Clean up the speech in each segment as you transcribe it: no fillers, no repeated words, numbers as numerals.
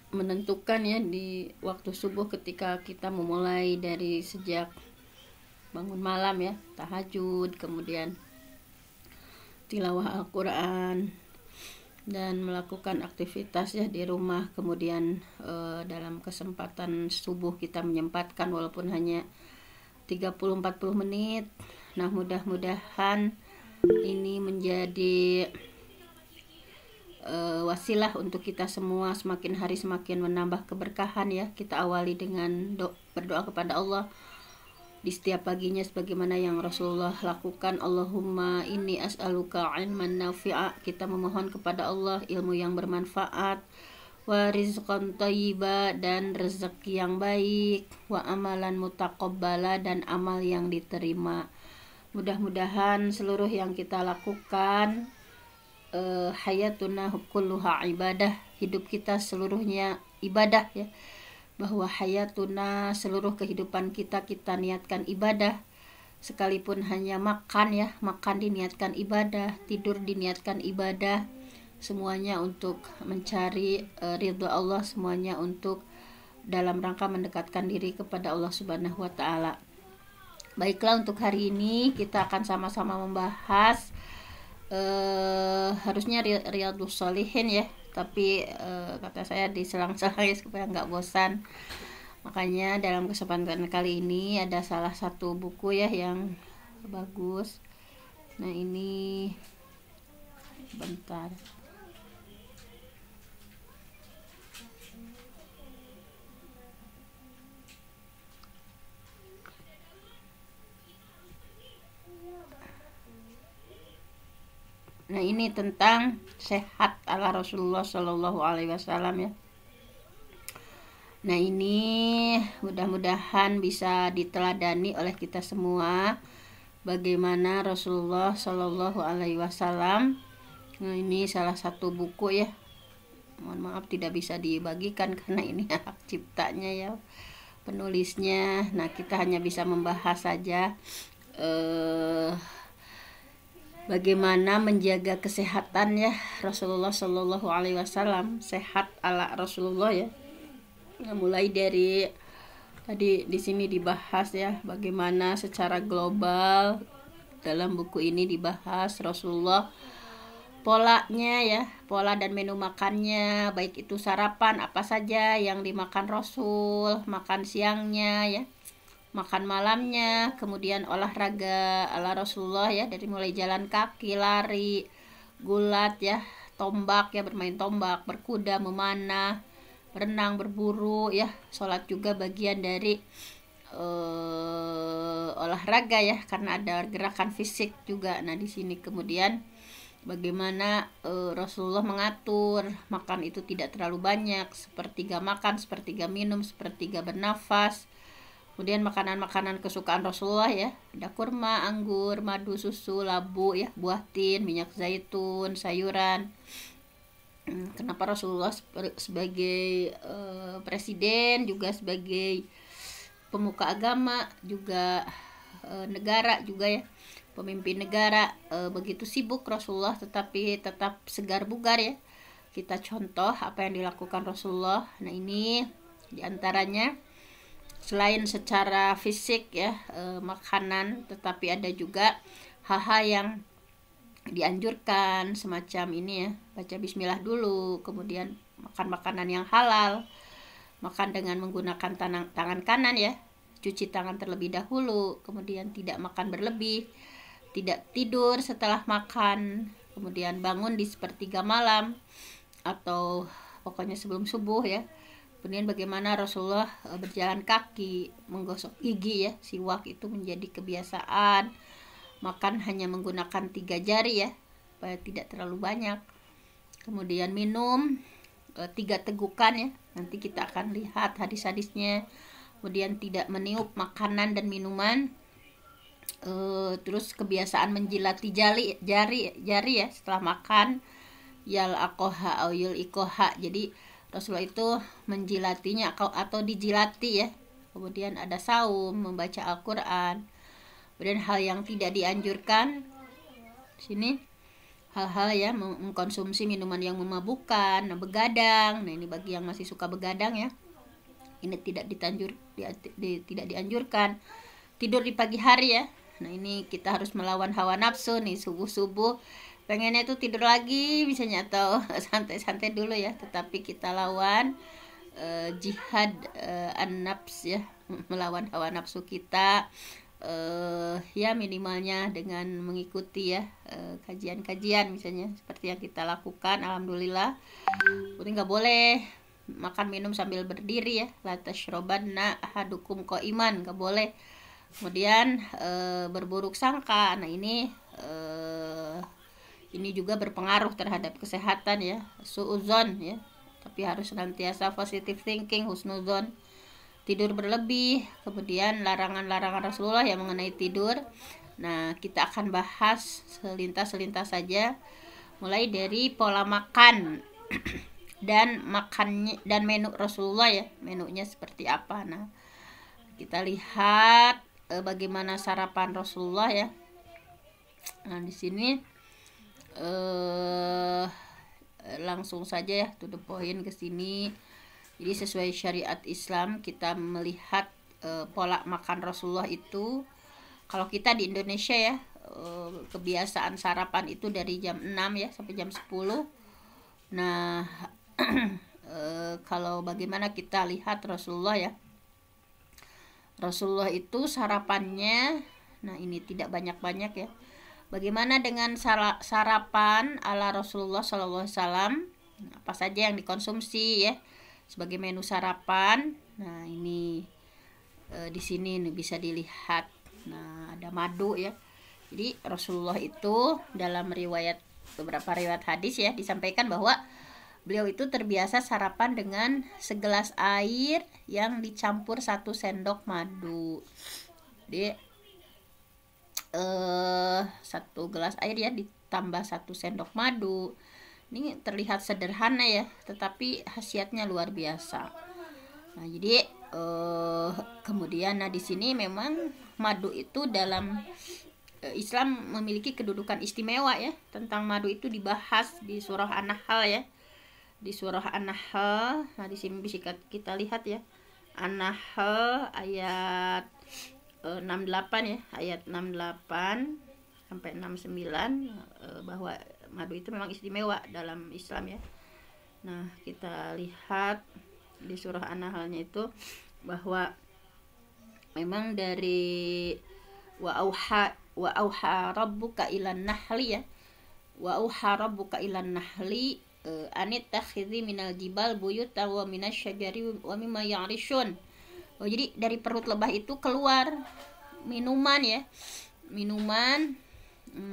menentukan ya di waktu subuh ketika kita memulai dari sejak bangun malam ya, tahajud, kemudian tilawah Al-Quran, dan melakukan aktivitas ya di rumah. Kemudian dalam kesempatan subuh kita menyempatkan walaupun hanya 30-40 menit. Nah, mudah-mudahan ini menjadi wasilah untuk kita semua semakin hari semakin menambah keberkahan ya. Kita awali dengan berdoa kepada Allah di setiap paginya sebagaimana yang Rasulullah lakukan. Allahumma inni as'aluka ilman nafi'a, kita memohon kepada Allah ilmu yang bermanfaat, wa rizqan thayyiba, dan rezeki yang baik, wa amalan mutaqabbala, dan amal yang diterima. Mudah-mudahan seluruh yang kita lakukan hayatuna kulluha ibadah, hidup kita seluruhnya ibadah ya, bahwa hayatuna seluruh kehidupan kita niatkan ibadah, sekalipun hanya makan ya, makan diniatkan ibadah, tidur diniatkan ibadah, semuanya untuk mencari ridha Allah, semuanya untuk dalam rangka mendekatkan diri kepada Allah Subhanahu wa taala. Baiklah, untuk hari ini kita akan sama-sama membahas harusnya Riyadhus Shalihin ya, tapi kata saya diselang-selang supaya nggak bosan. Makanya dalam kesempatan kali ini ada salah satu buku ya yang bagus. Nah, ini bentar. Nah, ini tentang sehat ala Rasulullah Shallallahu Alaihi Wasallam ya. Nah, ini mudah-mudahan bisa diteladani oleh kita semua bagaimana Rasulullah Shallallahu Alaihi Wasallam. Nah, ini salah satu buku ya. Mohon maaf tidak bisa dibagikan karena ini hak ciptanya ya, penulisnya. Nah, kita hanya bisa membahas saja bagaimana menjaga kesehatan ya Rasulullah Shallallahu Alaihi Wasallam, sehat ala Rasulullah ya. Nah, mulai dari tadi di sini dibahas ya bagaimana secara global dalam buku ini dibahas Rasulullah, polanya ya, pola dan menu makannya, baik itu sarapan apa saja yang dimakan Rasul, makan siangnya ya, makan malamnya, kemudian olahraga ala Rasulullah ya, dari mulai jalan kaki, lari, gulat ya, tombak ya, bermain tombak, berkuda, memanah, berenang, berburu ya, sholat juga bagian dari olahraga ya, karena ada gerakan fisik juga. Nah, di sini kemudian bagaimana Rasulullah mengatur makan itu tidak terlalu banyak, sepertiga makan, sepertiga minum, sepertiga bernafas. Kemudian makanan-makanan kesukaan Rasulullah ya, ada kurma, anggur, madu, susu, labu ya, buah tin, minyak zaitun, sayuran. Kenapa Rasulullah sebagai presiden, juga sebagai pemuka agama, juga negara juga ya, pemimpin negara, begitu sibuk Rasulullah tetapi tetap segar bugar ya. Kita contoh apa yang dilakukan Rasulullah. Nah, ini diantaranya selain secara fisik ya, makanan, tetapi ada juga hal-hal yang dianjurkan semacam ini ya, baca bismillah dulu, kemudian makan makanan yang halal, makan dengan menggunakan tangan kanan ya, cuci tangan terlebih dahulu, kemudian tidak makan berlebih, tidak tidur setelah makan, kemudian bangun di sepertiga malam atau pokoknya sebelum subuh ya. Kemudian bagaimana Rasulullah berjalan kaki, menggosok gigi ya, siwak itu menjadi kebiasaan. Makan hanya menggunakan 3 jari ya, supaya tidak terlalu banyak. Kemudian minum 3 tegukan ya, nanti kita akan lihat hadis-hadisnya. Kemudian tidak meniup makanan dan minuman. Terus kebiasaan menjilati jari ya setelah makan, yal akoha au yul ikoha, jadi Rasulullah itu menjilatinya atau dijilati ya. Kemudian ada saum, membaca Al-Quran. Kemudian hal yang tidak dianjurkan sini, hal-hal ya, mengkonsumsi minuman yang memabukkan, nah, begadang. Nah, ini bagi yang masih suka begadang ya, ini tidak tidak dianjurkan. Tidur di pagi hari ya, nah ini kita harus melawan hawa nafsu nih. Subuh pengennya itu tidur lagi misalnya, atau santai-santai dulu ya, tetapi kita lawan jihad an-nafs ya, melawan hawa nafsu kita, ya minimalnya dengan mengikuti ya kajian-kajian misalnya seperti yang kita lakukan. Alhamdulillah, udah nggak boleh makan minum sambil berdiri ya, la tashrobanna ahadukum qaiman, nggak boleh. Kemudian berburuk sangka, nah ini juga berpengaruh terhadap kesehatan ya, suudzon ya, tapi harus senantiasa positive thinking, husnuzon. Tidur berlebih, kemudian larangan-larangan Rasulullah yang mengenai tidur. Nah, kita akan bahas selintas-selintas saja, mulai dari pola makan dan makannya dan menu Rasulullah ya, menunya seperti apa. Nah, kita lihat bagaimana sarapan Rasulullah ya. Nah, di sini langsung saja ya, to the point ke sini. Jadi sesuai syariat Islam kita melihat pola makan Rasulullah itu. Kalau kita di Indonesia ya, kebiasaan sarapan itu dari jam 6 ya sampai jam 10. Nah, kalau bagaimana kita lihat Rasulullah ya, Rasulullah itu sarapannya, nah ini tidak banyak-banyak ya. Bagaimana dengan sarapan ala Rasulullah SAW? Apa saja yang dikonsumsi ya sebagai menu sarapan? Nah ini di sini nih bisa dilihat. Nah ada madu ya. Jadi Rasulullah itu dalam beberapa riwayat hadis ya disampaikan bahwa beliau itu terbiasa sarapan dengan segelas air yang dicampur 1 sendok madu. Jadi 1 gelas air ya ditambah 1 sendok madu. Ini terlihat sederhana ya, tetapi khasiatnya luar biasa. Nah, jadi kemudian di sini memang madu itu dalam Islam memiliki kedudukan istimewa ya. Tentang madu itu dibahas di surah An-Nahl ya. Di surah An-Nahl, nah di sini bisa kita lihat ya, An-Nahl ayat 68 ya, ayat 68 sampai 69, bahwa madu itu memang istimewa dalam Islam ya. Nah kita lihat di surah An-Nahl-nya itu bahwa memang dari wa auha rabbuka ilan nahli ya, wa auha rabbuka ilan nahli anit takhidhi minal jibal buyuta wa minasyajari wa mimma ya'rishun. Oh, jadi dari perut lebah itu keluar minuman ya,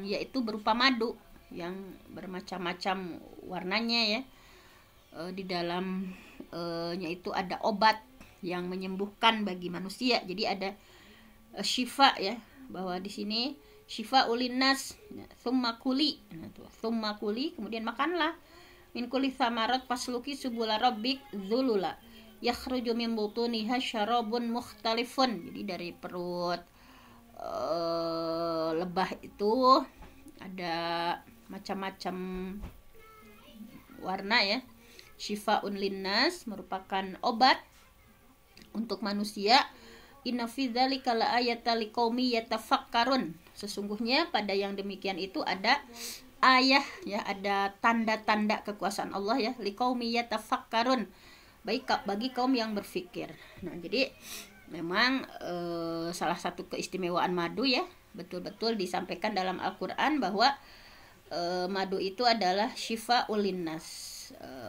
yaitu berupa madu yang bermacam-macam warnanya ya. Di dalamnya itu ada obat yang menyembuhkan bagi manusia. Jadi ada syifa ya, bahwa di sini syifa ulinnas, thumma kuli. Nah, thumma kuli, kemudian makanlah min kulli thamarat fasluki subula rabbik dzulula yakhruju min butuniha syarabun mukhtalifun. Jadi dari perut lebah itu ada macam-macam warna ya. Syifaun linnas merupakan obat untuk manusia. Inna fi dzalika laayatan liqaumi yatafakkarun. Sesungguhnya pada yang demikian itu ada ayah ya, ada tanda-tanda kekuasaan Allah ya, liqaumi yatafakkarun, baik bagi kaum yang berpikir. Nah, jadi memang salah satu keistimewaan madu ya, betul-betul disampaikan dalam Al-Qur'an bahwa madu itu adalah syifaul linnas,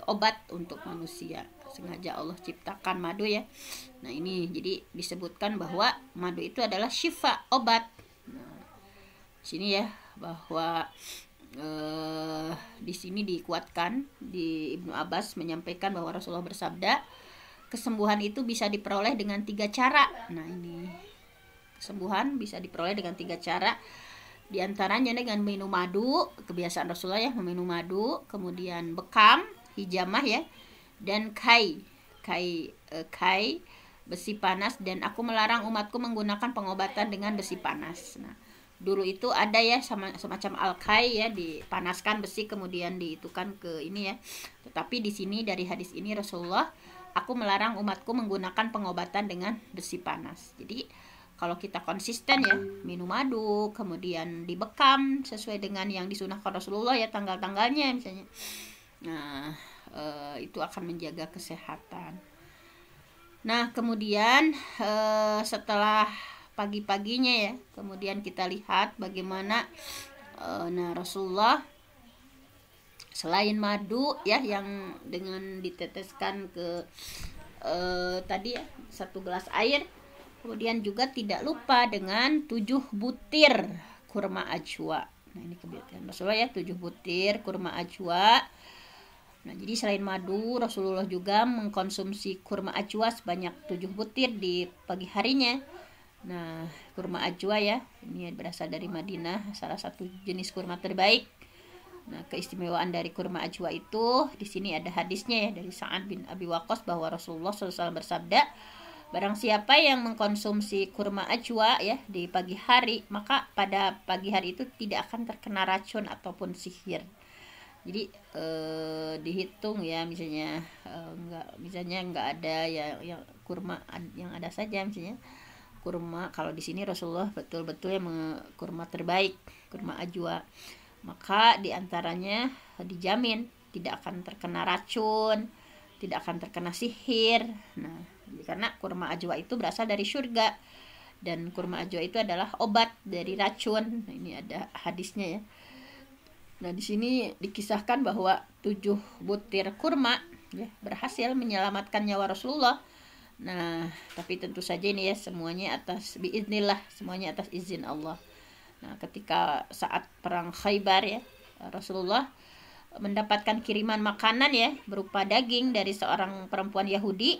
obat untuk manusia. Sengaja Allah ciptakan madu ya. Nah, ini jadi disebutkan bahwa madu itu adalah syifa, obat. Nah, sini ya bahwa di sini dikuatkan, di Ibnu Abbas menyampaikan bahwa Rasulullah bersabda, kesembuhan itu bisa diperoleh dengan 3 cara. Nah, ini kesembuhan bisa diperoleh dengan 3 cara. Di antaranya dengan minum madu, kebiasaan Rasulullah ya meminum madu, kemudian bekam, hijamah ya, dan kai besi panas, dan aku melarang umatku menggunakan pengobatan dengan besi panas. Nah, dulu itu ada ya semacam alkai ya, dipanaskan besi kemudian diitukan ke ini ya. Tetapi di sini dari hadis ini Rasulullah, aku melarang umatku menggunakan pengobatan dengan besi panas. Jadi kalau kita konsisten ya minum madu, kemudian dibekam sesuai dengan yang disunahkan Rasulullah ya, tanggal-tanggalnya misalnya. Nah, itu akan menjaga kesehatan. Nah, kemudian setelah pagi-paginya ya, kemudian kita lihat bagaimana nah Rasulullah selain madu ya yang dengan diteteskan ke tadi ya 1 gelas air, kemudian juga tidak lupa dengan 7 butir kurma ajwa. Nah, ini kebiasaan Rasulullah ya, 7 butir kurma ajwa. Nah, jadi selain madu, Rasulullah juga mengkonsumsi kurma ajwa sebanyak 7 butir di pagi harinya. Nah, kurma ajwa ya, ini berasal dari Madinah, salah satu jenis kurma terbaik. Nah, keistimewaan dari kurma ajwa itu, di sini ada hadisnya ya dari Sa'ad bin Abi Waqqas bahwa Rasulullah SAW bersabda, barang siapa yang mengkonsumsi kurma ajwa ya di pagi hari, maka pada pagi hari itu tidak akan terkena racun ataupun sihir. Jadi dihitung ya, misalnya nggak ada ya yang kurma yang ada saja misalnya kurma, kalau di sini Rasulullah betul-betul yang kurma terbaik, kurma ajwa, maka diantaranya dijamin tidak akan terkena racun, tidak akan terkena sihir. Nah, karena kurma ajwa itu berasal dari surga dan kurma ajwa itu adalah obat dari racun. Nah, ini ada hadisnya ya. Nah, di sini dikisahkan bahwa 7 butir kurma ya berhasil menyelamatkan nyawa Rasulullah. Nah, tapi tentu saja ini ya semuanya atas biiznillah, semuanya atas izin Allah. Nah, ketika saat perang Khaybar ya, Rasulullah mendapatkan kiriman makanan ya berupa daging dari seorang perempuan Yahudi.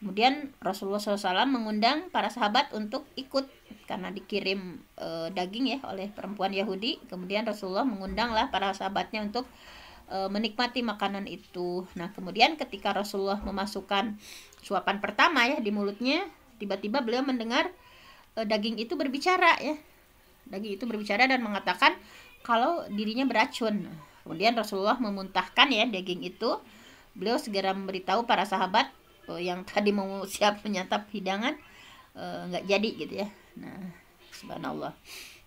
Kemudian Rasulullah SAW mengundang para sahabat untuk ikut karena dikirim daging ya oleh perempuan Yahudi. Kemudian Rasulullah mengundanglah para sahabatnya untuk menikmati makanan itu. Nah, kemudian ketika Rasulullah memasukkan suapan pertama ya di mulutnya, tiba-tiba beliau mendengar daging itu berbicara ya. Daging itu berbicara dan mengatakan kalau dirinya beracun. Kemudian Rasulullah memuntahkan ya daging itu. Beliau segera memberitahu para sahabat yang tadi mau siap menyantap hidangan nggak jadi gitu ya. Nah, subhanallah.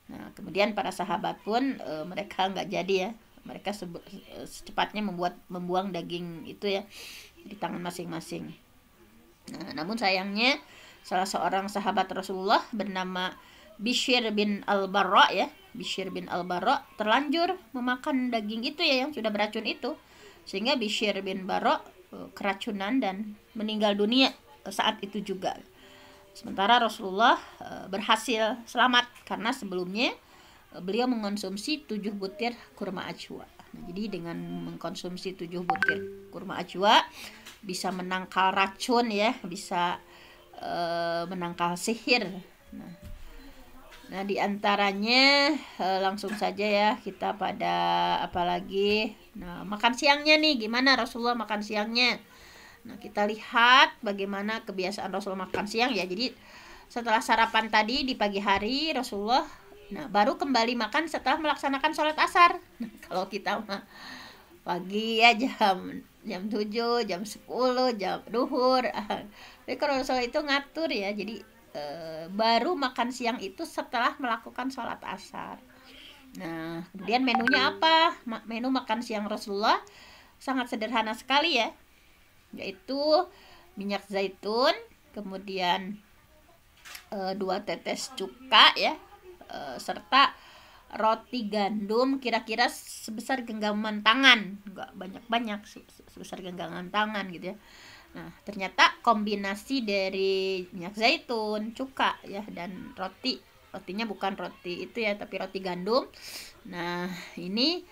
Nah, kemudian para sahabat pun mereka nggak jadi ya. Mereka secepatnya membuang daging itu ya di tangan masing-masing. Nah, namun sayangnya salah seorang sahabat Rasulullah bernama Bishr bin Al-Barra ya, Bishr bin Al-Barra terlanjur memakan daging itu ya yang sudah beracun itu, sehingga Bishr bin Barra keracunan dan meninggal dunia saat itu juga. Sementara Rasulullah berhasil selamat karena sebelumnya beliau mengkonsumsi 7 butir kurma ajwa. Nah, jadi dengan mengkonsumsi 7 butir kurma ajwa bisa menangkal racun ya, bisa menangkal sihir. Nah, diantaranya langsung saja ya kita pada apalagi. Nah, makan siangnya nih, gimana Rasulullah makan siangnya? Nah, kita lihat bagaimana kebiasaan Rasulullah makan siang ya. Jadi setelah sarapan tadi di pagi hari Rasulullah baru kembali makan setelah melaksanakan sholat asar. Nah, kalau kita mah pagi ya jam 7, jam 10, jam duhur. Tapi kalau Rasulullah itu ngatur ya. Jadi baru makan siang itu setelah melakukan sholat asar. Nah, kemudian menunya apa? Menu makan siang Rasulullah sangat sederhana sekali ya, yaitu minyak zaitun, kemudian 2 tetes cuka ya, serta roti gandum kira-kira sebesar genggaman tangan, enggak banyak-banyak, sebesar genggaman tangan gitu ya. Nah, ternyata kombinasi dari minyak zaitun, cuka ya, dan rotinya bukan roti itu ya, tapi roti gandum. Nah, ini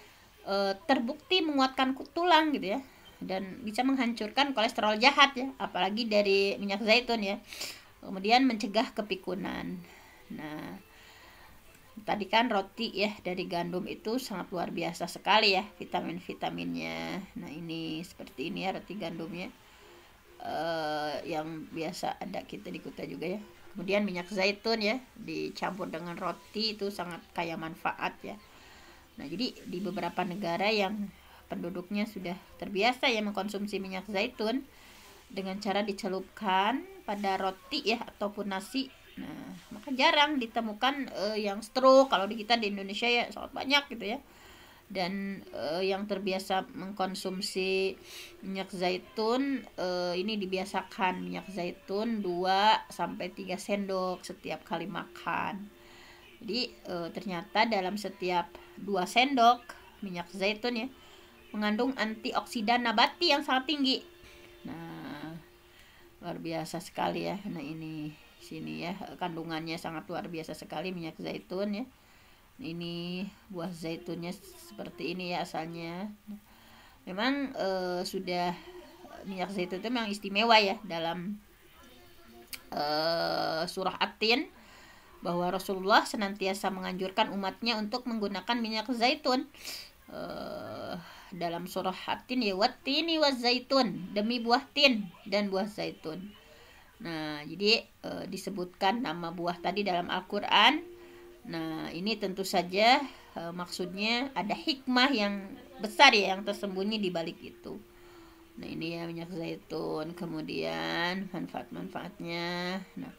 terbukti menguatkan tulang gitu ya, dan bisa menghancurkan kolesterol jahat ya, apalagi dari minyak zaitun ya. Kemudian mencegah kepikunan. Nah, tadi kan roti ya dari gandum itu sangat luar biasa sekali ya vitaminnya. Nah, ini seperti ini ya roti gandumnya, yang biasa ada kita di Kuta juga ya. Kemudian minyak zaitun ya dicampur dengan roti itu sangat kaya manfaat ya. Nah, jadi di beberapa negara yang penduduknya sudah terbiasa ya mengkonsumsi minyak zaitun dengan cara dicelupkan pada roti ya ataupun nasi. Nah, maka jarang ditemukan yang stroke. Kalau di kita di Indonesia ya sangat banyak gitu ya. Dan yang terbiasa mengkonsumsi minyak zaitun ini dibiasakan minyak zaitun 2 sampai 3 sendok setiap kali makan. Jadi ternyata dalam setiap 2 sendok minyak zaitun ya mengandung antioksidan nabati yang sangat tinggi. Nah, luar biasa sekali ya. Nah, ini sini ya kandungannya sangat luar biasa sekali minyak zaitun ya. Ini buah zaitunnya seperti ini ya asalnya. Memang sudah minyak zaitun itu memang istimewa ya dalam surah At-Tin bahwa Rasulullah senantiasa menganjurkan umatnya untuk menggunakan minyak zaitun. Dalam surah At-Tin ya wattini wazaitun, demi buah tin dan buah zaitun. Nah, jadi disebutkan nama buah tadi dalam Al-Qur'an. Nah, ini tentu saja maksudnya ada hikmah yang besar ya yang tersembunyi di balik itu. Nah, ini ya minyak zaitun, kemudian manfaat-manfaatnya. Nah,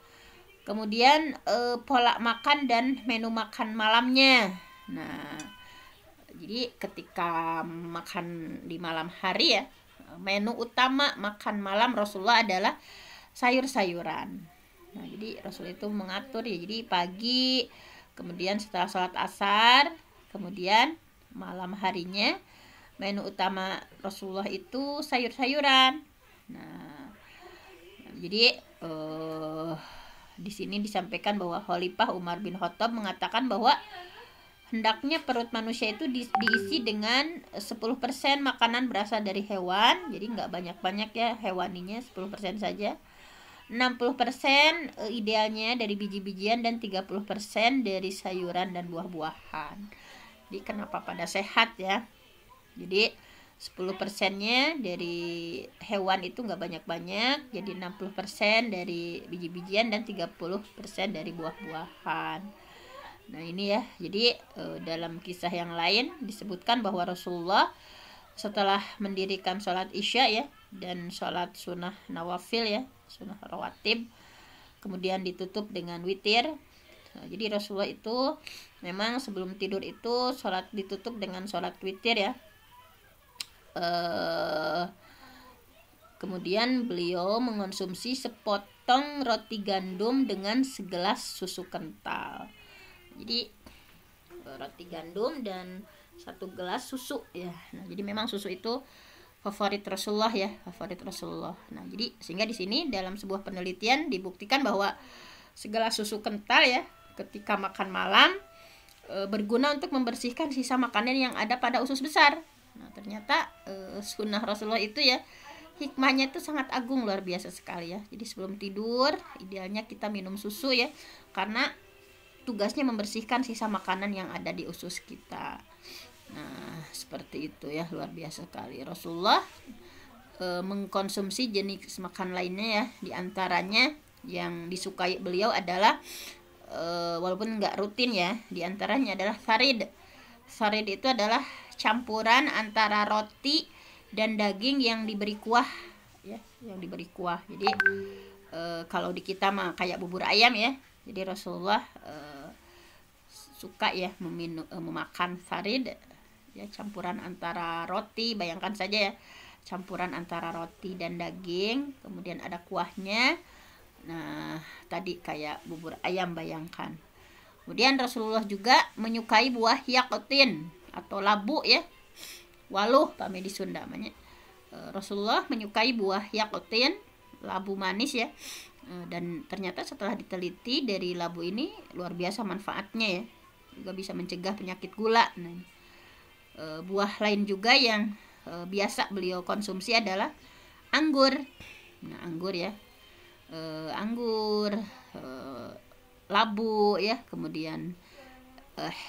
kemudian pola makan dan menu makan malamnya. Nah, jadi ketika makan di malam hari ya, menu utama makan malam Rasulullah adalah sayur-sayuran. Nah, jadi Rasul itu mengatur ya, jadi pagi, kemudian setelah sholat asar, kemudian malam harinya menu utama Rasulullah itu sayur-sayuran. Nah, jadi di sini disampaikan bahwa Khalifah Umar bin Khattab mengatakan bahwa hendaknya perut manusia itu diisi dengan 10% makanan berasal dari hewan. Jadi nggak banyak-banyak ya hewaninya, 10% saja. 60% idealnya dari biji-bijian dan 30% dari sayuran dan buah-buahan. Jadi kenapa pada sehat ya? Jadi 10%-nya dari hewan itu nggak banyak-banyak, jadi 60% dari biji-bijian dan 30% dari buah-buahan. Nah, ini ya. Jadi dalam kisah yang lain disebutkan bahwa Rasulullah setelah mendirikan sholat isya ya dan sholat sunnah nawafil ya, sunnah rawatib, kemudian ditutup dengan witir. Nah, jadi Rasulullah itu memang sebelum tidur itu sholat ditutup dengan sholat witir ya. Kemudian beliau mengonsumsi sepotong roti gandum dengan segelas susu kental. Jadi roti gandum dan 1 gelas susu ya. Nah, jadi memang susu itu favorit Rasulullah ya, favorit Rasulullah. Nah, jadi sehingga di sini dalam sebuah penelitian dibuktikan bahwa segelas susu kental ya ketika makan malam berguna untuk membersihkan sisa makanan yang ada pada usus besar. Nah, ternyata sunnah Rasulullah itu ya hikmahnya itu sangat agung, luar biasa sekali ya. Jadi sebelum tidur idealnya kita minum susu ya, karena tugasnya membersihkan sisa makanan yang ada di usus kita. Nah, seperti itu ya, luar biasa sekali. Rasulullah mengkonsumsi jenis makan lainnya ya, diantaranya yang disukai beliau adalah walaupun nggak rutin ya, diantaranya adalah farid. Farid itu adalah campuran antara roti dan daging yang diberi kuah ya, yang diberi kuah. Jadi kalau di kita mah kayak bubur ayam ya. Jadi Rasulullah suka ya memakan farid ya, campuran antara roti, bayangkan saja ya, campuran antara roti dan daging, kemudian ada kuahnya. Nah, tadi kayak bubur ayam, bayangkan. Kemudian Rasulullah juga menyukai buah yakutin atau labu ya, waluh pame di Sunda namanya. Rasulullah menyukai buah yakutin, labu manis ya. Dan ternyata setelah diteliti dari labu ini luar biasa manfaatnya ya, juga bisa mencegah penyakit gula. Nah, buah lain juga yang biasa beliau konsumsi adalah anggur. Nah, anggur ya, anggur, labu ya, kemudian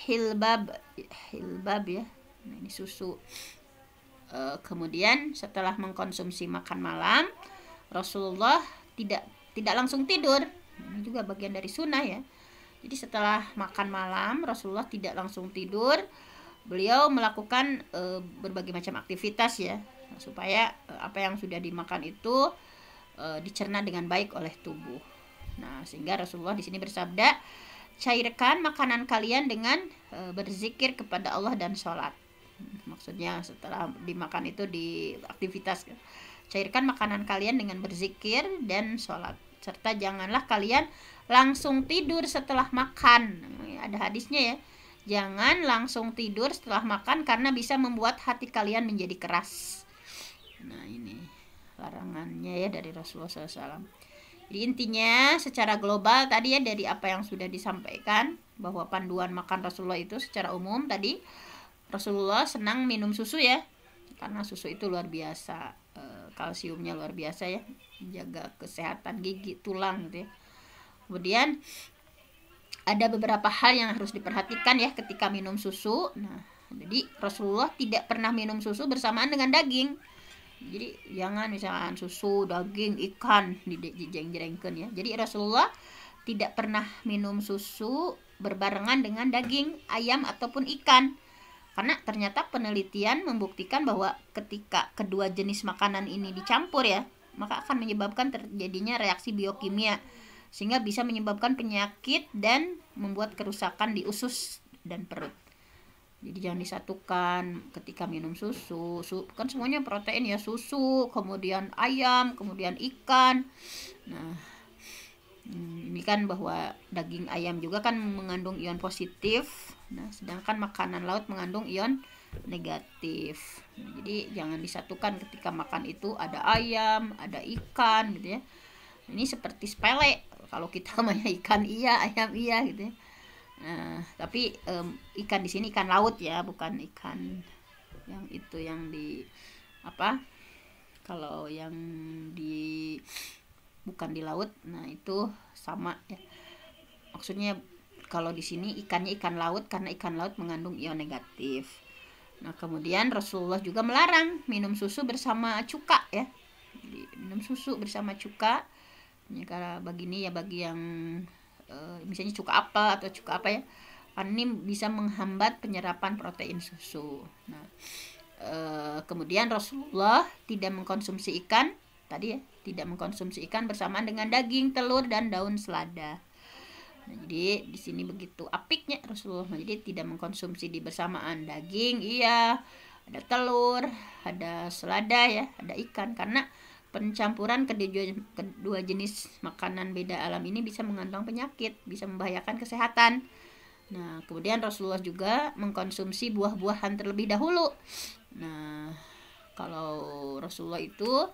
hilbab ya. Nah, ini susu. Kemudian setelah mengkonsumsi makan malam, Rasulullah tidak langsung tidur. Ini juga bagian dari sunnah ya. Jadi setelah makan malam Rasulullah tidak langsung tidur, beliau melakukan berbagai macam aktivitas ya, supaya apa yang sudah dimakan itu dicerna dengan baik oleh tubuh. Nah, sehingga Rasulullah di sini bersabda, cairkan makanan kalian dengan berzikir kepada Allah dan sholat. Maksudnya setelah dimakan itu di aktivitas, cairkan makanan kalian dengan berzikir dan sholat, serta janganlah kalian langsung tidur setelah makan. Ada hadisnya ya, jangan langsung tidur setelah makan karena bisa membuat hati kalian menjadi keras. Nah, ini larangannya ya dari Rasulullah SAW. Jadi intinya secara global tadi ya, dari apa yang sudah disampaikan, bahwa panduan makan Rasulullah itu secara umum tadi, Rasulullah senang minum susu ya, karena susu itu luar biasa, kalsiumnya luar biasa ya, menjaga kesehatan gigi, tulang gitu ya. Kemudian ada beberapa hal yang harus diperhatikan ya ketika minum susu. Nah, jadi Rasulullah tidak pernah minum susu bersamaan dengan daging. Jadi jangan misalkan susu, daging, ikan dijeng-jengkan ya. Jadi Rasulullah tidak pernah minum susu berbarengan dengan daging, ayam ataupun ikan. Karena ternyata penelitian membuktikan bahwa ketika kedua jenis makanan ini dicampur ya, maka akan menyebabkan terjadinya reaksi biokimia, sehingga bisa menyebabkan penyakit dan membuat kerusakan di usus dan perut. Jadi jangan disatukan ketika minum susu. Kan semuanya protein ya, susu, kemudian ayam, kemudian ikan. Nah, ini kan bahwa daging ayam juga kan mengandung ion positif. Nah, sedangkan makanan laut mengandung ion negatif. Jadi jangan disatukan ketika makan itu ada ayam, ada ikan gitu ya. Ini seperti sepele, kalau kita namanya ikan iya, ayam iya gitu ya. Nah, tapi ikan di sini ikan laut ya, bukan ikan yang itu yang di apa? Kalau yang di bukan di laut, nah itu sama ya. Maksudnya kalau di sini ikannya ikan laut karena ikan laut mengandung ion negatif. Nah, kemudian Rasulullah juga melarang minum susu bersama cuka ya. Jadi, minum susu bersama cuka. Ya, karena bagi yang misalnya cuka apel atau cuka apa ya, karena ini bisa menghambat penyerapan protein susu. Nah, kemudian Rasulullah tidak mengkonsumsi ikan tadi ya, tidak mengkonsumsi ikan bersamaan dengan daging, telur dan daun selada. Nah, jadi di sini begitu apiknya Rasulullah. Jadi tidak mengkonsumsi di bersamaan daging, iya, ada telur, ada selada ya, ada ikan, karena pencampuran kedua jenis makanan beda alam ini bisa mengandung penyakit, bisa membahayakan kesehatan. Nah, kemudian Rasulullah juga mengkonsumsi buah-buahan terlebih dahulu. Nah, kalau Rasulullah itu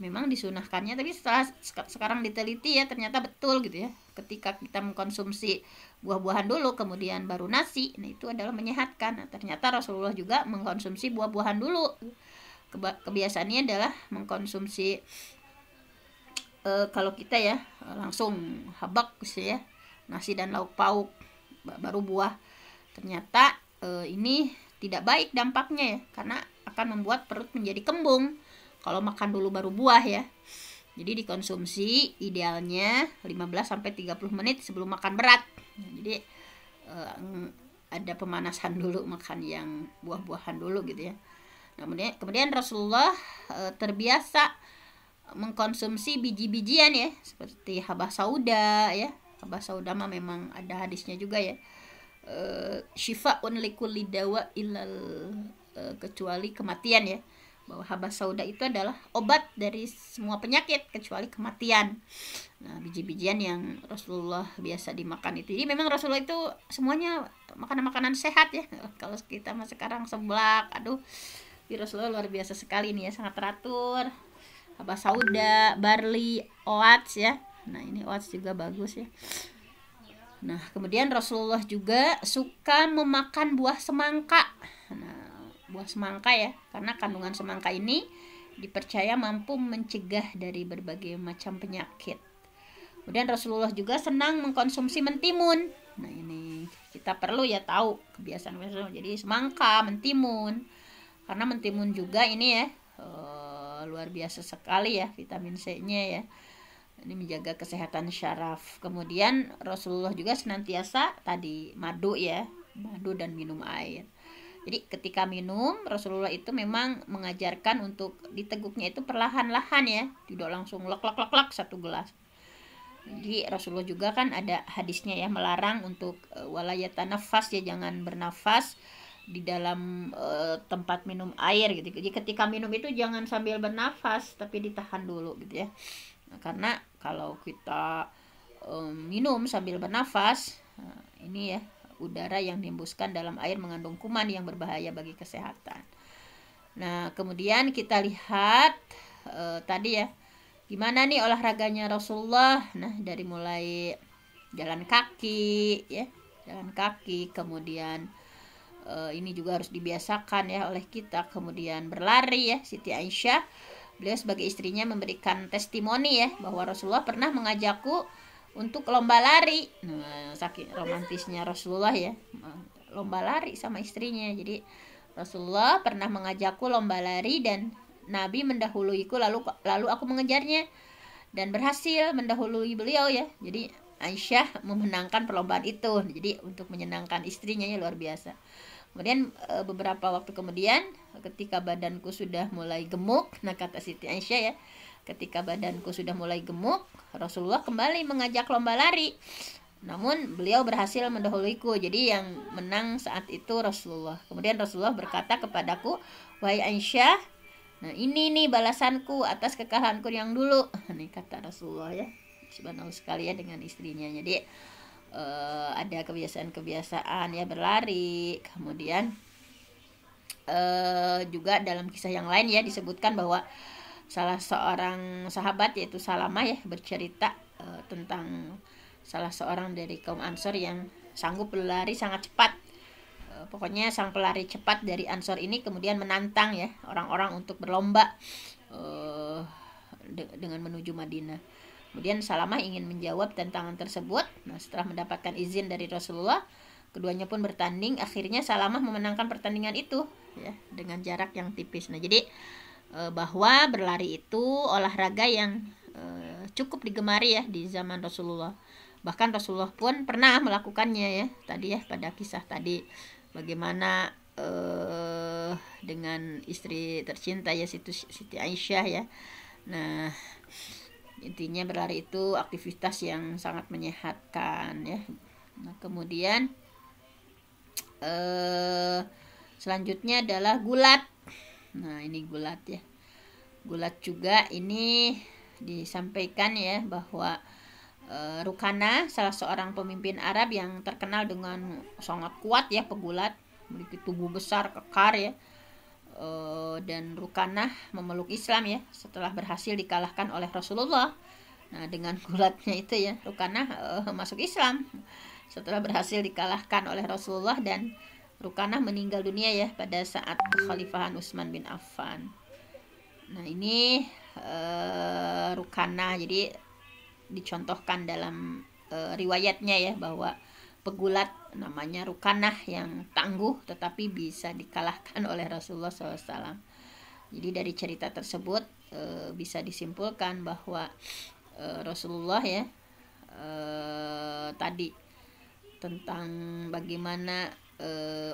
memang disunahkannya, tapi setelah sekarang diteliti ya, ternyata betul gitu ya. Ketika kita mengkonsumsi buah-buahan dulu kemudian baru nasi, nah itu adalah menyehatkan. Nah, ternyata Rasulullah juga mengkonsumsi buah-buahan dulu. Kebiasaannya adalah mengkonsumsi kalau kita ya langsung habak gitu ya, nasi dan lauk pauk baru buah. Ternyata ini tidak baik dampaknya ya, karena akan membuat perut menjadi kembung kalau makan dulu baru buah ya. Jadi dikonsumsi idealnya 15-30 menit sebelum makan berat. Jadi ada pemanasan dulu, makan yang buah-buahan dulu gitu ya. Kemudian Rasulullah terbiasa mengkonsumsi biji-bijian ya, seperti habah sauda ya. Habah sauda mah memang ada hadisnya juga ya. Syifa'un likulli dawa illal kecuali kematian ya. Bahwa habah sauda itu adalah obat dari semua penyakit kecuali kematian. Nah, biji-bijian yang Rasulullah biasa dimakan itu. Jadi memang Rasulullah itu semuanya makanan-makanan sehat ya. Kalau kita mah sekarang seblak, aduh. Rasulullah luar biasa sekali nih ya, sangat teratur. Habah sauda, barley, oats ya. Nah, ini oats juga bagus ya. Nah, kemudian Rasulullah juga suka memakan buah semangka. Nah, buah semangka ya, karena kandungan semangka ini dipercaya mampu mencegah dari berbagai macam penyakit. Kemudian Rasulullah juga senang mengkonsumsi mentimun. Nah, ini kita perlu ya tahu kebiasaan Rasulullah. Jadi semangka, mentimun. Karena mentimun juga ini ya luar biasa sekali ya vitamin C-nya ya. Ini menjaga kesehatan syaraf. Kemudian Rasulullah juga senantiasa tadi madu ya, madu dan minum air. Jadi ketika minum, Rasulullah itu memang mengajarkan untuk diteguknya itu perlahan-lahan ya, tidak langsung lek lek lek lek satu gelas. Jadi Rasulullah juga kan ada hadisnya ya, melarang untuk walayata nafas ya, jangan bernafas di dalam tempat minum air gitu. Jadi ketika minum itu jangan sambil bernafas, tapi ditahan dulu gitu ya. Nah, karena kalau kita minum sambil bernafas, ini ya, udara yang dihembuskan dalam air mengandung kuman yang berbahaya bagi kesehatan. Nah, kemudian kita lihat tadi ya, gimana nih olahraganya Rasulullah. Nah, dari mulai jalan kaki ya, jalan kaki, kemudian ini juga harus dibiasakan ya oleh kita. Kemudian berlari ya, Siti Aisyah, beliau sebagai istrinya memberikan testimoni ya, bahwa Rasulullah pernah mengajakku untuk lomba lari. Nah, saking romantisnya Rasulullah ya, lomba lari sama istrinya. Jadi Rasulullah pernah mengajakku lomba lari dan Nabi mendahuluiku, lalu aku mengejarnya dan berhasil mendahului beliau ya. Jadi Aisyah memenangkan perlombaan itu. Jadi untuk menyenangkan istrinya ya, luar biasa. Kemudian beberapa waktu kemudian ketika badanku sudah mulai gemuk, nah kata Siti Aisyah ya, ketika badanku sudah mulai gemuk, Rasulullah kembali mengajak lomba lari. Namun beliau berhasil mendahuluiku. Jadi yang menang saat itu Rasulullah. Kemudian Rasulullah berkata kepadaku, "Wahai Aisyah, nah ini nih balasanku atas kekalahanku yang dulu." Nih kata Rasulullah ya, subhanallah sekali ya dengan istrinya. Jadi ada kebiasaan-kebiasaan ya, berlari. Kemudian juga dalam kisah yang lain ya disebutkan bahwa salah seorang sahabat yaitu Salamah ya bercerita tentang salah seorang dari kaum Ansor yang sanggup berlari sangat cepat. Pokoknya sang pelari cepat dari Ansor ini kemudian menantang ya orang-orang untuk berlomba dengan menuju Madinah. Kemudian Salamah ingin menjawab tantangan tersebut. Nah, setelah mendapatkan izin dari Rasulullah, keduanya pun bertanding. Akhirnya Salamah memenangkan pertandingan itu ya dengan jarak yang tipis. Nah, jadi bahwa berlari itu olahraga yang cukup digemari ya di zaman Rasulullah. Bahkan Rasulullah pun pernah melakukannya ya. Tadi ya pada kisah tadi bagaimana dengan istri tercinta ya Siti Aisyah ya. Nah, intinya berlari itu aktivitas yang sangat menyehatkan ya. Nah, kemudian selanjutnya adalah gulat. Nah, ini gulat ya. Gulat juga ini disampaikan ya bahwa Rukana, salah seorang pemimpin Arab yang terkenal dengan sangat kuat ya, pegulat, memiliki tubuh besar, kekar ya. Dan Rukanah memeluk Islam ya setelah berhasil dikalahkan oleh Rasulullah. Nah, dengan gulatnya itu ya, Rukanah masuk Islam setelah berhasil dikalahkan oleh Rasulullah, dan Rukanah meninggal dunia ya pada saat kekhalifahan Utsman bin Affan. Nah, ini Rukanah jadi dicontohkan dalam riwayatnya ya, bahwa pegulat namanya Rukanah yang tangguh tetapi bisa dikalahkan oleh Rasulullah SAW. Jadi dari cerita tersebut bisa disimpulkan bahwa Rasulullah ya tadi tentang bagaimana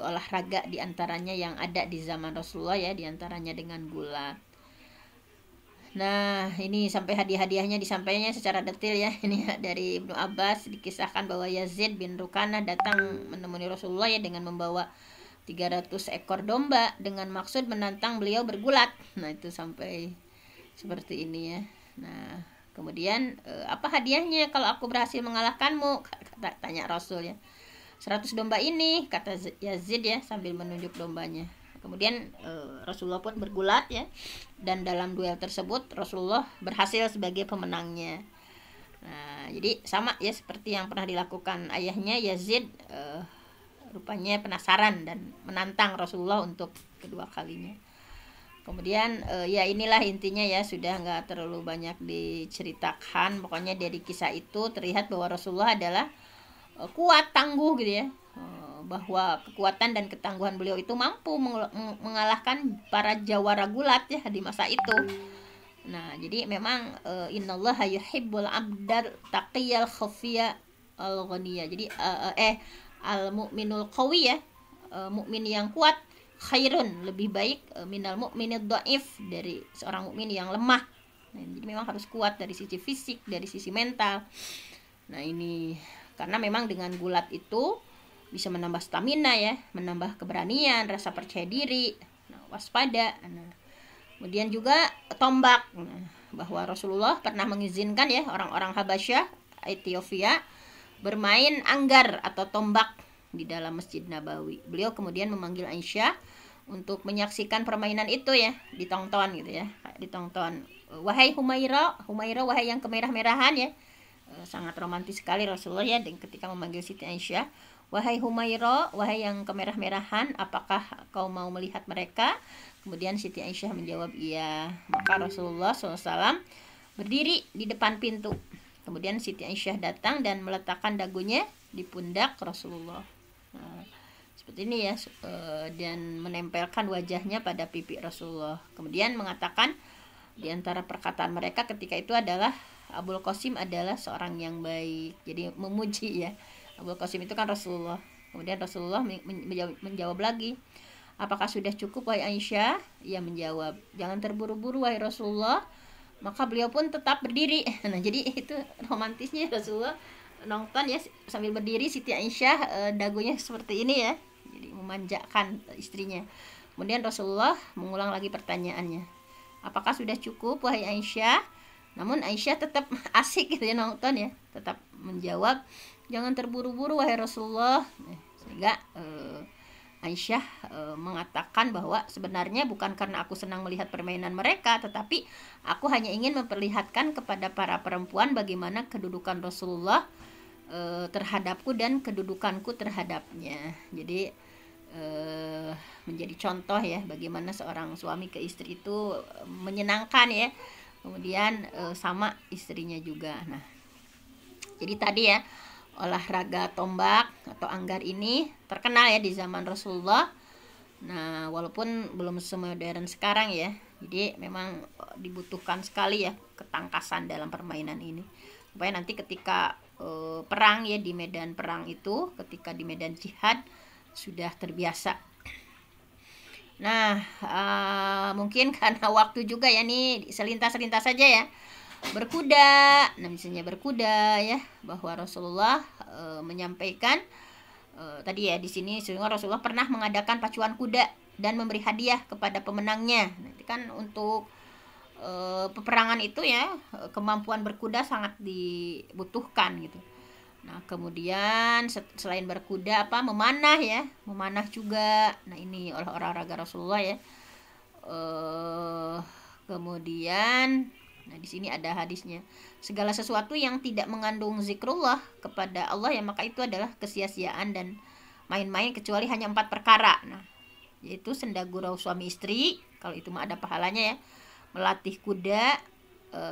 olahraga diantaranya yang ada di zaman Rasulullah ya, diantaranya dengan gulat. Nah, ini sampai hadiah-hadiahnya disampaikannya secara detail ya. Ini dari Ibnu Abbas dikisahkan bahwa Yazid bin Rukanah datang menemui Rasulullah ya dengan membawa 300 ekor domba dengan maksud menantang beliau bergulat. Nah, itu sampai seperti ini ya. Nah, kemudian apa hadiahnya kalau aku berhasil mengalahkanmu? Tanya Rasul ya. 100 domba ini, kata Yazid ya sambil menunjuk dombanya. Kemudian Rasulullah pun bergulat ya, dan dalam duel tersebut Rasulullah berhasil sebagai pemenangnya. Nah, jadi sama ya seperti yang pernah dilakukan ayahnya Yazid, rupanya penasaran dan menantang Rasulullah untuk kedua kalinya. Kemudian ya inilah intinya ya, sudah nggak terlalu banyak diceritakan. Pokoknya dari kisah itu terlihat bahwa Rasulullah adalah kuat, tangguh gitu ya, bahwa kekuatan dan ketangguhan beliau itu mampu mengalahkan para jawara gulat ya di masa itu. Nah, jadi memang innallaha yuhibbul abdal taqiyal khafiyya al ghaniyya. Jadi al mu'minul qawi ya, mukmin yang kuat khairun, lebih baik minal mu'minid dhaif, dari seorang mukmin yang lemah. Nah, jadi memang harus kuat dari sisi fisik, dari sisi mental. Nah, ini karena memang dengan gulat itu bisa menambah stamina ya, menambah keberanian, rasa percaya diri, waspada. Nah, kemudian juga tombak. Nah, bahwa Rasulullah pernah mengizinkan ya orang-orang Habasyah, Ethiopia, bermain anggar atau tombak di dalam Masjid Nabawi. Beliau kemudian memanggil Aisyah untuk menyaksikan permainan itu ya, ditonton gitu ya, ditonton. Wahai Humaira, Humaira wahai yang kemerah-merahan ya. Sangat romantis sekali Rasulullah ya ketika memanggil Siti Aisyah. Wahai Humaira, wahai yang kemerah-merahan, apakah kau mau melihat mereka? Kemudian Siti Aisyah menjawab iya. Maka Rasulullah SAW berdiri di depan pintu. Kemudian Siti Aisyah datang dan meletakkan dagunya di pundak Rasulullah. Nah, seperti ini ya, dan menempelkan wajahnya pada pipi Rasulullah. Kemudian mengatakan di antara perkataan mereka ketika itu adalah Abul Qasim adalah seorang yang baik. Jadi memuji ya. Abul Qasim itu kan Rasulullah. Kemudian Rasulullah menjawab lagi, apakah sudah cukup wahai Aisyah? Ia menjawab, jangan terburu-buru wahai Rasulullah. Maka beliau pun tetap berdiri. Nah, jadi itu romantisnya Rasulullah nonton ya sambil berdiri, Siti Aisyah dagunya seperti ini ya. Jadi memanjakan istrinya. Kemudian Rasulullah mengulang lagi pertanyaannya, apakah sudah cukup wahai Aisyah? Namun Aisyah tetap asik gitu ya nonton ya, tetap menjawab, jangan terburu-buru wahai Rasulullah. Sehingga Aisyah mengatakan bahwa sebenarnya bukan karena aku senang melihat permainan mereka, tetapi aku hanya ingin memperlihatkan kepada para perempuan bagaimana kedudukan Rasulullah terhadapku dan kedudukanku terhadapnya. Jadi menjadi contoh ya bagaimana seorang suami ke istri itu menyenangkan ya. Kemudian sama istrinya juga. Nah, jadi tadi ya, olahraga tombak atau anggar ini terkenal ya di zaman Rasulullah. Nah, walaupun belum semodern sekarang ya. Jadi memang dibutuhkan sekali ya ketangkasan dalam permainan ini. Supaya nanti ketika perang ya, di medan perang itu, ketika di medan jihad sudah terbiasa. Nah, mungkin karena waktu juga ya nih, selintas-selintas saja ya. Berkuda, nah misalnya berkuda ya, bahwa Rasulullah menyampaikan tadi ya di sini, sehingga Rasulullah pernah mengadakan pacuan kuda dan memberi hadiah kepada pemenangnya. Nanti kan untuk peperangan itu ya, kemampuan berkuda sangat dibutuhkan gitu. Nah, kemudian selain berkuda memanah ya, memanah juga. Nah, ini olahraga Rasulullah ya. Kemudian nah di sini ada hadisnya. Segala sesuatu yang tidak mengandung zikrullah kepada Allah ya, maka itu adalah kesia-siaan dan main-main, kecuali hanya 4 perkara. Nah, yaitu senda gurau suami istri, kalau itu mah ada pahalanya ya. Melatih kuda,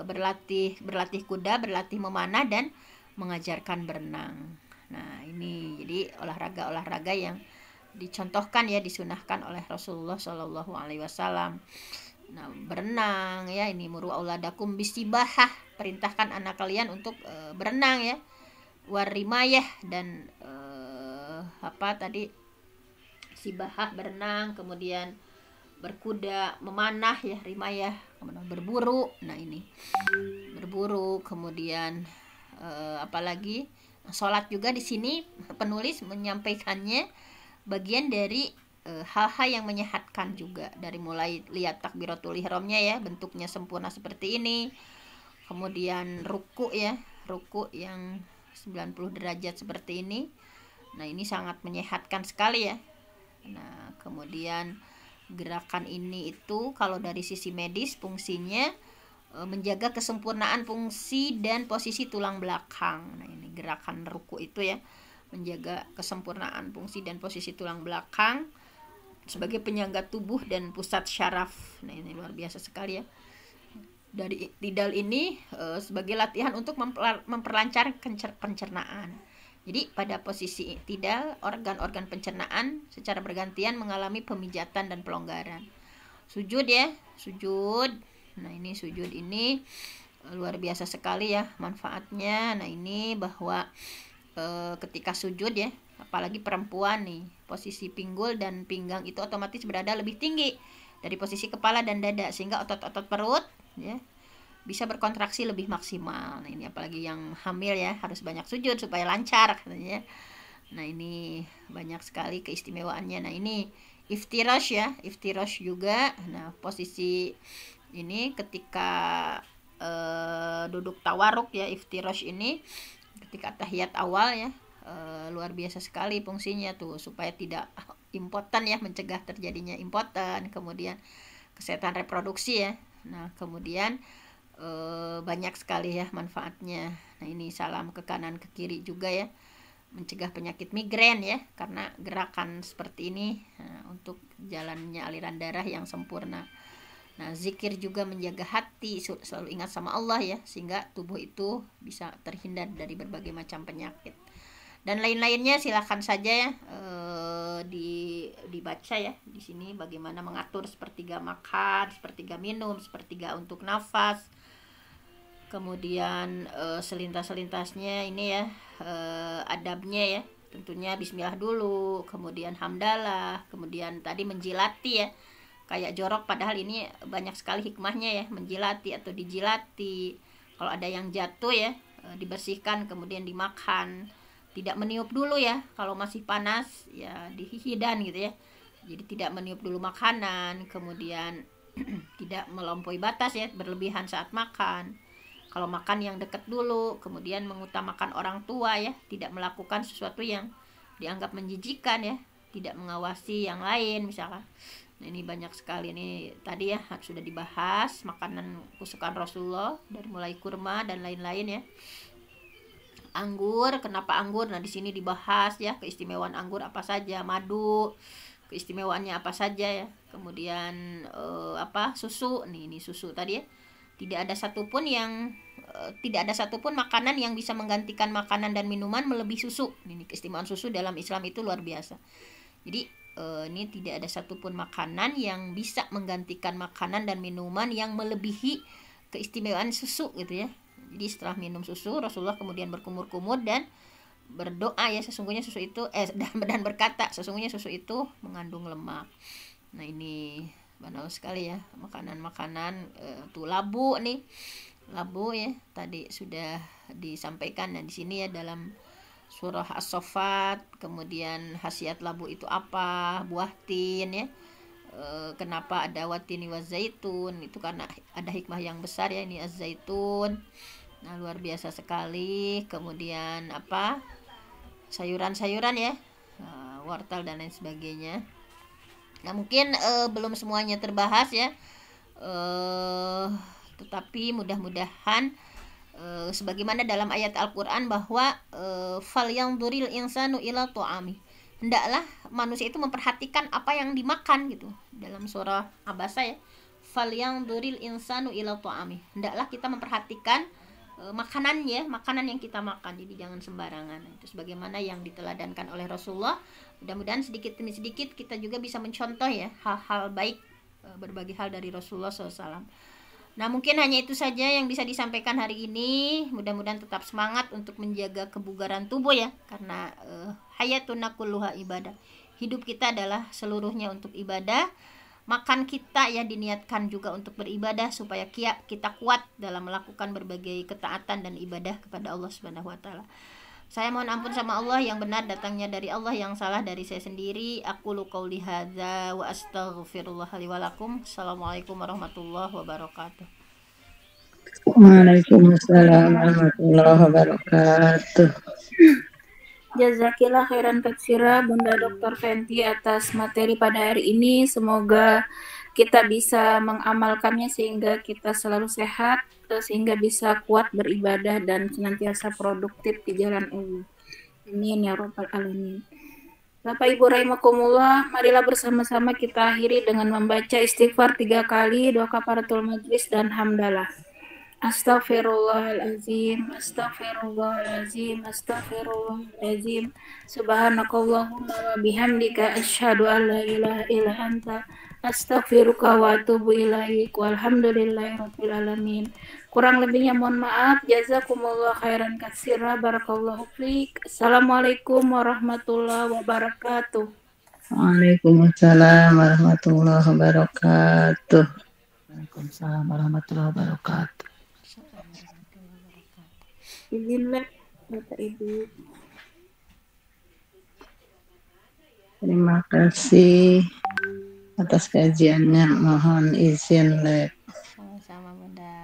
berlatih kuda, berlatih memanah, dan mengajarkan berenang. Nah, ini jadi olahraga-olahraga yang dicontohkan ya, disunahkan oleh Rasulullah Shallallahu Alaihi Wasallam. Nah, berenang ya, ini muru auladakum bisibahah, perintahkan anak kalian untuk berenang ya, warimayah, dan sibahah berenang, kemudian berkuda, memanah ya, rimayah, kemudian berburu. Nah, ini berburu, kemudian apalagi sholat juga di sini penulis menyampaikannya bagian dari hal-hal yang menyehatkan juga, dari mulai lihat takbiratul ihramnya ya, bentuknya sempurna seperti ini, kemudian ruku ya, ruku yang 90 derajat seperti ini. Nah, ini sangat menyehatkan sekali ya. Nah, kemudian gerakan ini itu kalau dari sisi medis fungsinya menjaga kesempurnaan fungsi dan posisi tulang belakang. Nah, ini gerakan ruku itu ya, menjaga kesempurnaan fungsi dan posisi tulang belakang sebagai penyangga tubuh dan pusat syaraf. Nah, ini luar biasa sekali ya. Dari tidal ini sebagai latihan untuk memperlancar pencernaan. Jadi pada posisi tidal, organ-organ pencernaan secara bergantian mengalami pemijatan dan pelonggaran. Sujud ya, sujud. Nah ini sujud ini luar biasa sekali ya manfaatnya. Nah ini bahwa ketika sujud ya, apalagi perempuan nih, posisi pinggul dan pinggang itu otomatis berada lebih tinggi dari posisi kepala dan dada, sehingga otot-otot perut ya bisa berkontraksi lebih maksimal. Nah ini apalagi yang hamil ya, harus banyak sujud supaya lancar katanya. Nah ini banyak sekali keistimewaannya. Nah ini iftirash ya, iftirash juga. Nah posisi ini ketika duduk tawaruk ya, iftirash ini ketika tahiyat awal ya, luar biasa sekali fungsinya tuh, supaya tidak impoten ya, mencegah terjadinya impoten, kemudian kesehatan reproduksi ya. Nah kemudian banyak sekali ya manfaatnya. Nah ini salam ke kanan ke kiri juga ya, mencegah penyakit migrain ya, karena gerakan seperti ini untuk jalannya aliran darah yang sempurna. Nah zikir juga menjaga hati, selalu ingat sama Allah ya, sehingga tubuh itu bisa terhindar dari berbagai macam penyakit. Dan lain-lainnya silahkan saja ya dibaca ya di sini, bagaimana mengatur sepertiga makan, sepertiga minum, sepertiga untuk nafas. Kemudian selintas-selintasnya ini ya, adabnya ya, tentunya bismillah dulu, kemudian hamdalah, kemudian tadi menjilati ya, kayak jorok, padahal ini banyak sekali hikmahnya ya, menjilati atau dijilati. Kalau ada yang jatuh ya, dibersihkan kemudian dimakan. Tidak meniup dulu ya, kalau masih panas ya dihihidan gitu ya, jadi tidak meniup dulu makanan. Kemudian tidak melampaui batas ya, berlebihan saat makan. Kalau makan yang dekat dulu, kemudian mengutamakan orang tua ya, tidak melakukan sesuatu yang dianggap menjijikan ya, tidak mengawasi yang lain misalkan. Nah ini banyak sekali, ini tadi ya sudah dibahas makanan kesukaan Rasulullah, dari mulai kurma dan lain-lain ya. Anggur, kenapa anggur? Nah di sini dibahas ya, keistimewaan anggur apa saja, madu keistimewaannya apa saja ya. Kemudian susu, ini susu tadi ya, tidak ada satupun makanan yang bisa menggantikan makanan dan minuman melebihi susu. Ini keistimewaan susu dalam Islam itu luar biasa. Jadi ini tidak ada satupun makanan yang bisa menggantikan makanan dan minuman yang melebihi keistimewaan susu gitu ya. Jadi setelah minum susu, Rasulullah kemudian berkumur-kumur dan berdoa ya, sesungguhnya susu itu dan berkata sesungguhnya susu itu mengandung lemak. Nah ini banyak sekali ya makanan-makanan. Tuh labu nih, labu ya tadi sudah disampaikan. Nah di sini ya dalam surah As-Saffat, kemudian khasiat labu itu apa, buah tin ya. Kenapa ada watini wa zaitun, itu karena ada hikmah yang besar ya, ini az-zaitun. Nah luar biasa sekali. Kemudian sayuran-sayuran ya, wortel dan lain sebagainya. Nah mungkin belum semuanya terbahas ya, tetapi mudah-mudahan sebagaimana dalam ayat Al-Quran bahwa falyanzuril insanu ila ta'ami, hendaklah manusia itu memperhatikan apa yang dimakan gitu, dalam surah Abasa ya, falyanzuril insanu ila ta'ami, hendaklah kita memperhatikan makanannya, makanan yang kita makan, jadi jangan sembarangan. Itu sebagaimana yang diteladankan oleh Rasulullah. Mudah-mudahan sedikit demi sedikit kita juga bisa mencontoh ya hal-hal baik, berbagai hal dari Rasulullah SAW. Nah mungkin hanya itu saja yang bisa disampaikan hari ini. Mudah-mudahan tetap semangat untuk menjaga kebugaran tubuh ya, karena hayatuna kulluha ibadah, hidup kita adalah seluruhnya untuk ibadah. Makan kita ya diniatkan juga untuk beribadah, supaya kita kuat dalam melakukan berbagai ketaatan dan ibadah kepada Allah Subhanahu wa taala. Saya mohon ampun sama Allah, yang benar datangnya dari Allah, yang salah dari saya sendiri. Aqulu qouli hadza wa astaghfirullah li wa lakum. Assalamualaikum warahmatullahi wabarakatuh. Waalaikumsalam warahmatullahi wabarakatuh. Jazakillah khairan katsira Bunda Dr. Fenty atas materi pada hari ini. Semoga kita bisa mengamalkannya sehingga kita selalu sehat, sehingga bisa kuat beribadah dan senantiasa produktif di jalan Allah. Amin ya rabbal alamin. Bapak Ibu rahimakumullah, marilah bersama-sama kita akhiri dengan membaca istighfar 3 kali, doa kafaratul majlis dan hamdalah. Astaghfirullahalazim, astaghfirullahalazim, astaghfirullahalazim. Subhanakallahumma wa bihamdika asyhadu an la ilaha illa anta Astaghfiruka wa atubu ilaik. Walhamdulillahirabbil alamin. Kurang lebihnya mohon maaf. Jazakumullah khairan katsira. Barakallahu fiik. Assalamualaikum warahmatullahi wabarakatuh. Waalaikumsalam warahmatullahi wabarakatuh. Waalaikumsalam warahmatullahi wabarakatuh. Izinlah Bapak Ibu. Terima kasih atas kajiannya. Mohon izin, Lek. Sama-sama Bunda.